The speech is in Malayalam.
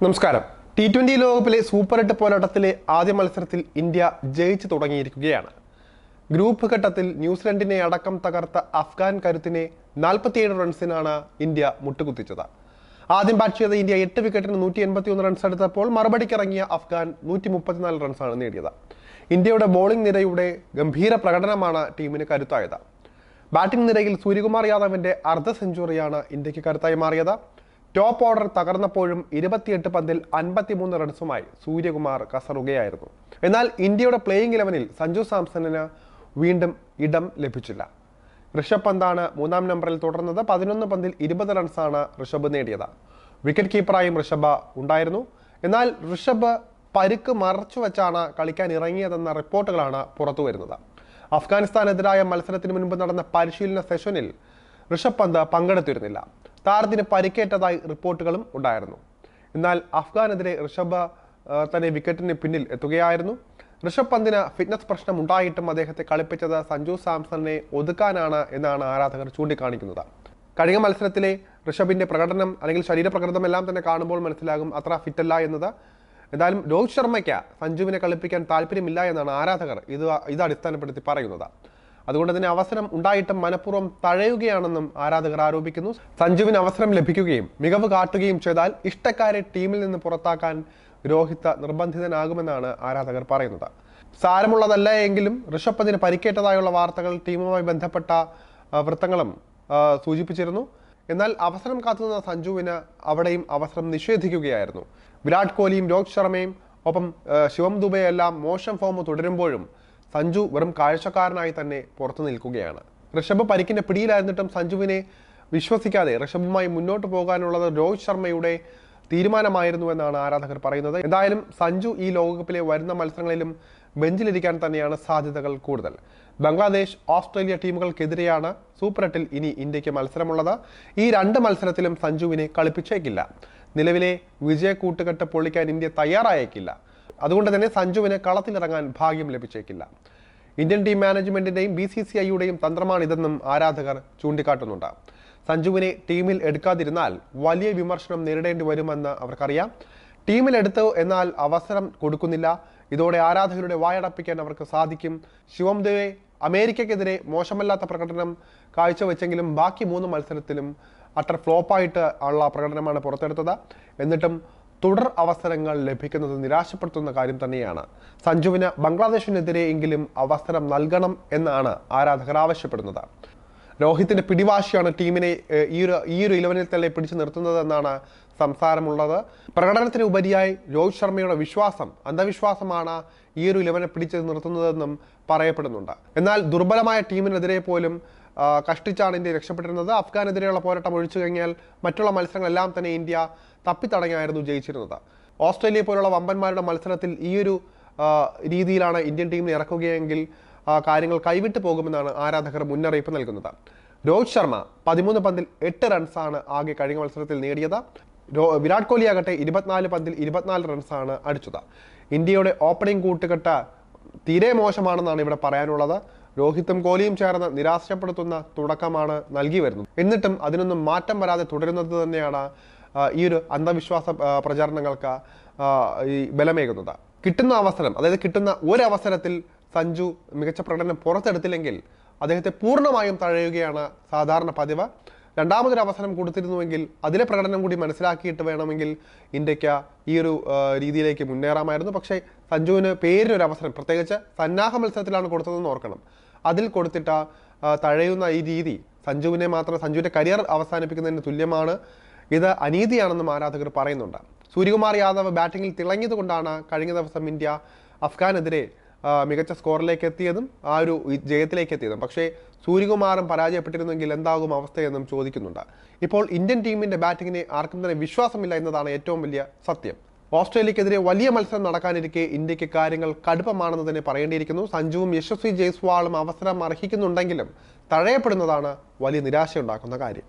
നമസ്കാരം. T20 ലോകകപ്പിലെ സൂപ്പർ 8 പോരാട്ടത്തിലെ ആദ്യ മത്സരത്തിൽ ഇന്ത്യ ജയിച്ചു തുടങ്ങിയിരിക്കുകയാണ്. ഗ്രൂപ്പ് ഘട്ടത്തിൽ ന്യൂസിലൻഡിനെ അടക്കം തകർത്ത അഫ്ഗാൻ കരുത്തിനെ 47 റൺസിനാണ് ഇന്ത്യ മുട്ടുകുത്തിച്ചത്. ആദ്യം ബാറ്റ് ചെയ്ത ഇന്ത്യ 8 വിക്കറ്റിന് 181 റൺസ് എടുത്തപ്പോൾ മറുപടിക്കിറങ്ങിയ അഫ്ഗാൻ 134 റൺസാണ് നേടിയത്. ഇന്ത്യയുടെ ബോളിംഗ് നിരയുടെ ഗംഭീര പ്രകടനമാണ് ടീമിന് കരുത്തായത്. ബാറ്റിംഗ് നിരയിൽ സൂര്യകുമാർ യാദവിന്റെ അർദ്ധ സെഞ്ചുറിയാണ് ഇന്ത്യക്ക് കരുത്തായി മാറിയത്. ടോപ്പ് ഓർഡർ തകർന്നപ്പോഴും 28 പന്തിൽ 53 റൺസുമായി സൂര്യകുമാർ കസറുകയായിരുന്നു. എന്നാൽ ഇന്ത്യയുടെ പ്ലേയിങ് 11-ൽ സഞ്ജു സാംസണിന് വീണ്ടും ഇടം ലഭിച്ചില്ല. ഋഷഭ് പന്താണ് മൂന്നാം നമ്പറിൽ തുടർന്നത്. 11 പന്തിൽ 20 റൺസാണ് ഋഷഭ് നേടിയത്. വിക്കറ്റ് കീപ്പറായും ഋഷഭ് ഉണ്ടായിരുന്നു. എന്നാൽ ഋഷഭ് പരിക്ക് മറച്ചു വെച്ചാണ് കളിക്കാൻ ഇറങ്ങിയതെന്ന റിപ്പോർട്ടുകളാണ് പുറത്തുവരുന്നത്. അഫ്ഗാനിസ്ഥാനെതിരായ മത്സരത്തിന് മുൻപ് നടന്ന പരിശീലന സെഷനിൽ ഋഷഭ് പന്ത് പങ്കെടുത്തിരുന്നില്ല. താരത്തിന് പരിക്കേറ്റതായി റിപ്പോർട്ടുകളും ഉണ്ടായിരുന്നു. എന്നാൽ അഫ്ഗാനെതിരെ ഋഷഭ് തന്നെ വിക്കറ്റിന് പിന്നിൽ എത്തുകയായിരുന്നു. ഋഷഭ് പന്തിന് ഫിറ്റ്നസ് പ്രശ്നം ഉണ്ടായിട്ടും അദ്ദേഹത്തെ കളിപ്പിച്ചത് സഞ്ജു സാംസണിനെ ഒതുക്കാനാണ് എന്നാണ് ആരാധകർ ചൂണ്ടിക്കാണിക്കുന്നത്. കഴിഞ്ഞ മത്സരത്തിലെ ഋഷഭിന്റെ പ്രകടനം അല്ലെങ്കിൽ ശരീരപ്രകൃതം എല്ലാം തന്നെ കാണുമ്പോൾ മനസ്സിലാകും അത്ര ഫിറ്റല്ല എന്നത്. എന്തായാലും രോഹിത് ശർമ്മയ്ക്ക് സഞ്ജുവിനെ കളിപ്പിക്കാൻ താല്പര്യമില്ല എന്നാണ് ആരാധകർ ഇത് അടിസ്ഥാനപ്പെടുത്തി പറയുന്നത്. അതുകൊണ്ട് തന്നെ അവസരം ഉണ്ടായിട്ടും മനഃപൂർവ്വം തഴയുകയാണെന്നും ആരാധകർ ആരോപിക്കുന്നു. സഞ്ജുവിന് അവസരം ലഭിക്കുകയും മികവ് കാട്ടുകയും ചെയ്താൽ ഇഷ്ടക്കാരെ ടീമിൽ നിന്ന് പുറത്താക്കാൻ രോഹിത് നിർബന്ധിതനാകുമെന്നാണ് ആരാധകർ പറയുന്നത്. സാരമുള്ളതല്ല എങ്കിലും ഋഷഭ് പന്തിന് പരിക്കേറ്റതായുള്ള വാർത്തകൾ ടീമുമായി ബന്ധപ്പെട്ട വൃത്തങ്ങളും സൂചിപ്പിച്ചിരുന്നു. എന്നാൽ അവസരം കാത്തുനിന്ന സഞ്ജുവിന് അവിടെയും അവസരം നിഷേധിക്കുകയായിരുന്നു. വിരാട് കോഹ്ലിയും രോഹിത് ശർമ്മയും ഒപ്പം ശിവം ദുബെയെല്ലാം മോശം ഫോം തുടരുമ്പോഴും സഞ്ജു വെറും കാഴ്ചക്കാരനായി തന്നെ പുറത്തു നിൽക്കുകയാണ്. ഋഷഭ് പരിക്കിന്റെ പിടിയിലായിരുന്നിട്ടും സഞ്ജുവിനെ വിശ്വസിക്കാതെ ഋഷഭുമായി മുന്നോട്ട് പോകാനുള്ളത് രോഹിത് ശർമ്മയുടെ തീരുമാനമായിരുന്നു എന്നാണ് ആരാധകർ പറയുന്നത്. എന്തായാലും സഞ്ജു ഈ ലോകകപ്പിലെ വരുന്ന മത്സരങ്ങളിലും ബെഞ്ചിലിരിക്കാൻ തന്നെയാണ് സാധ്യതകൾ കൂടുതൽ. ബംഗ്ലാദേശ്, ഓസ്ട്രേലിയ ടീമുകൾക്കെതിരെയാണ് സൂപ്പർ 8-ൽ ഇനി ഇന്ത്യക്ക് മത്സരമുള്ളത്. ഈ രണ്ട് മത്സരത്തിലും സഞ്ജുവിനെ കളിപ്പിച്ചേക്കില്ല. നിലവിലെ വിജയ കൂട്ടുകെട്ട് പൊളിക്കാൻ ഇന്ത്യ തയ്യാറായേക്കില്ല. അതുകൊണ്ട് തന്നെ സഞ്ജുവിന് കളത്തിലിറങ്ങാൻ ഭാഗ്യം ലഭിച്ചേക്കില്ല. ഇന്ത്യൻ ടീം മാനേജ്മെന്റിന്റെയും BCCIയുടെയും തന്ത്രമാണിതെന്നും ആരാധകർ ചൂണ്ടിക്കാട്ടുന്നുണ്ട്. സഞ്ജുവിനെ ടീമിൽ എടുക്കാതിരുന്നാൽ വലിയ വിമർശനം നേരിടേണ്ടി വരുമെന്ന് അവർക്കറിയാം. ടീമിലെടുത്തു എന്നാൽ അവസരം കൊടുക്കുന്നില്ല. ഇതോടെ ആരാധകരുടെ വായടപ്പിക്കാൻ അവർക്ക് സാധിക്കും. ശിവം ദുബെ അമേരിക്കക്കെതിരെ മോശമല്ലാത്ത പ്രകടനം കാഴ്ചവെച്ചെങ്കിലും ബാക്കി 3 മത്സരത്തിലും അട്ടർ ഫ്ലോപ്പായിട്ട് ഉള്ള പ്രകടനമാണ് പുറത്തെടുത്തത്. എന്നിട്ടും തുടർ അവസരങ്ങൾ ലഭിക്കുന്നത് നിരാശപ്പെടുത്തുന്ന കാര്യം തന്നെയാണ്. സഞ്ജുവിന് ബംഗ്ലാദേശിനെതിരെ എങ്കിലും അവസരം നൽകണം എന്നാണ് ആരാധകർ ആവശ്യപ്പെടുന്നത്. രോഹിത്തിന്റെ പിടിവാശിയാണ് ടീമിനെ ഈ ഒരു 11-ൽ തന്നെ പിടിച്ചു നിർത്തുന്നതെന്നാണ് സംസാരമുള്ളത്. പ്രകടനത്തിന് ഉപരിയായി രോഹിത് ശർമ്മയുടെ അന്ധവിശ്വാസമാണ് ഈ ഒരു 11 പിടിച്ചു നിർത്തുന്നതെന്നും പറയപ്പെടുന്നുണ്ട്. എന്നാൽ ദുർബലമായ ടീമിനെതിരെ പോലും കഷ്ടിച്ചാണ് ഇന്ത്യ രക്ഷപ്പെട്ടിരുന്നത്. അഫ്ഗാനെതിരെയുള്ള പോരാട്ടം ഒഴിച്ചു കഴിഞ്ഞാൽ മറ്റുള്ള മത്സരങ്ങളെല്ലാം തന്നെ ഇന്ത്യ തപ്പിത്തടങ്ങിയായിരുന്നു ജയിച്ചിരുന്നത്. ഓസ്ട്രേലിയ പോലുള്ള വമ്പന്മാരുടെ മത്സരത്തിൽ ഈ ഒരു രീതിയിലാണ് ഇന്ത്യൻ ടീമിനെ ഇറക്കുകയെങ്കിൽ കാര്യങ്ങൾ കൈവിട്ടു പോകുമെന്നാണ് ആരാധകർ മുന്നറിയിപ്പ് നൽകുന്നത്. രോഹിത് ശർമ്മ 13 പന്തിൽ 8 റൺസാണ് ആകെ കഴിഞ്ഞ മത്സരത്തിൽ നേടിയത്. വിരാട് കോഹ്ലി ആകട്ടെ 24 പന്തിൽ 24 റൺസാണ് അടിച്ചത്. ഇന്ത്യയുടെ ഓപ്പണിംഗ് കൂട്ടുകെട്ട് തീരെ മോശമാണെന്നാണ് ഇവിടെ പറയാനുള്ളത്. രോഹിത്തും കോഹ്ലിയും ചേർന്ന് നിരാശപ്പെടുത്തുന്ന തുടക്കമാണ് നൽകി വരുന്നത്. എന്നിട്ടും അതിനൊന്നും മാറ്റം വരാതെ തുടരുന്നത് തന്നെയാണ് ഈ ഒരു അന്ധവിശ്വാസ പ്രചാരണങ്ങൾക്ക് ഈ ബലമേകുന്നത്. കിട്ടുന്ന ഒരവസരത്തിൽ സഞ്ജു മികച്ച പ്രകടനം പുറത്തെടുത്തില്ലെങ്കിൽ അദ്ദേഹത്തെ പൂർണ്ണമായും തഴയുകയാണ് സാധാരണ പതിവ്. രണ്ടാമതൊരു അവസരം കൊടുത്തിരുന്നുവെങ്കിൽ അതിലെ പ്രകടനം കൂടി മനസ്സിലാക്കിയിട്ട് വേണമെങ്കിൽ ഇന്ത്യക്ക് ഈ ഒരു രീതിയിലേക്ക് മുന്നേറാമായിരുന്നു. പക്ഷേ സഞ്ജുവിന് പേരിനൊരു അവസരം, പ്രത്യേകിച്ച് സന്നാഹ മത്സരത്തിലാണ് കൊടുത്തതെന്ന് ഓർക്കണം. അതിൽ കൊടുത്തിട്ട് തഴയുന്ന ഈ രീതി സഞ്ജുവിന്റെ കരിയർ അവസാനിപ്പിക്കുന്നതിന് തുല്യമാണ്. ഇത് അനീതിയാണെന്നും ആരാധകർ പറയുന്നുണ്ട്. സൂര്യകുമാർ യാദവ് ബാറ്റിംഗിൽ തിളങ്ങിയത് കൊണ്ടാണ് കഴിഞ്ഞ ദിവസം ഇന്ത്യ അഫ്ഗാനെതിരെ മികച്ച സ്കോറിലേക്ക് എത്തിയതും ആ ഒരു ജയത്തിലേക്ക് എത്തിയതും. പക്ഷേ സൂര്യകുമാറും പരാജയപ്പെട്ടിരുന്നെങ്കിൽ എന്താകും അവസ്ഥയെന്നും ചോദിക്കുന്നുണ്ട്. ഇപ്പോൾ ഇന്ത്യൻ ടീമിന്റെ ബാറ്റിങ്ങിനെ ആർക്കും തന്നെ വിശ്വാസമില്ല എന്നതാണ് ഏറ്റവും വലിയ സത്യം. ഓസ്ട്രേലിയക്കെതിരെ വലിയ മത്സരം നടക്കാനിരിക്കെ ഇന്ത്യക്ക് കാര്യങ്ങൾ കടുപ്പമാണെന്ന് തന്നെ പറയേണ്ടിയിരിക്കുന്നു. സഞ്ജുവും യശസ്വി ജയ്സ്വാളും അവസരം അർഹിക്കുന്നുണ്ടെങ്കിലും തഴയപ്പെടുന്നതാണ് വലിയ നിരാശയുണ്ടാക്കുന്ന കാര്യം.